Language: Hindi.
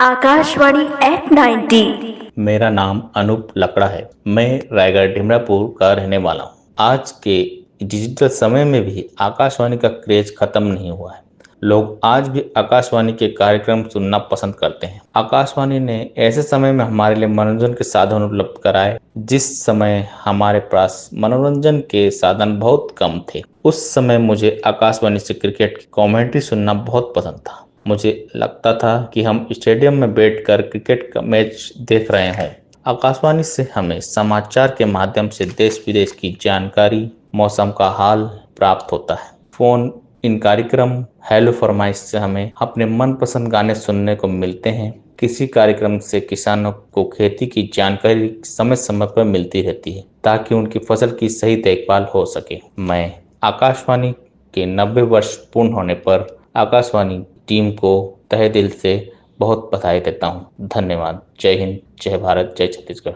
आकाशवाणी एट 90। मेरा नाम अनूप लकड़ा है। मैं रायगढ़ ढिमरापुर का रहने वाला हूँ। आज के डिजिटल समय में भी आकाशवाणी का क्रेज खत्म नहीं हुआ है। लोग आज भी आकाशवाणी के कार्यक्रम सुनना पसंद करते हैं। आकाशवाणी ने ऐसे समय में हमारे लिए मनोरंजन के साधन उपलब्ध कराए जिस समय हमारे पास मनोरंजन के साधन बहुत कम थे। उस समय मुझे आकाशवाणी से क्रिकेट की कमेंट्री सुनना बहुत पसंद था। मुझे लगता था कि हम स्टेडियम में बैठकर क्रिकेट का मैच देख रहे हों। आकाशवाणी से हमें समाचार के माध्यम से देश विदेश की जानकारी, मौसम का हाल प्राप्त होता है। फोन इन कार्यक्रम हेलो फरमाइश से हमें अपने मनपसंद गाने सुनने को मिलते हैं। किसी कार्यक्रम से किसानों को खेती की जानकारी समय समय पर मिलती रहती है ताकि उनकी फसल की सही देखभाल हो सके। मैं आकाशवाणी के 90 वर्ष पूर्ण होने पर आकाशवाणी टीम को तहे दिल से बहुत बधाई देता हूँ। धन्यवाद। जय हिंद, जय भारत, जय छत्तीसगढ़।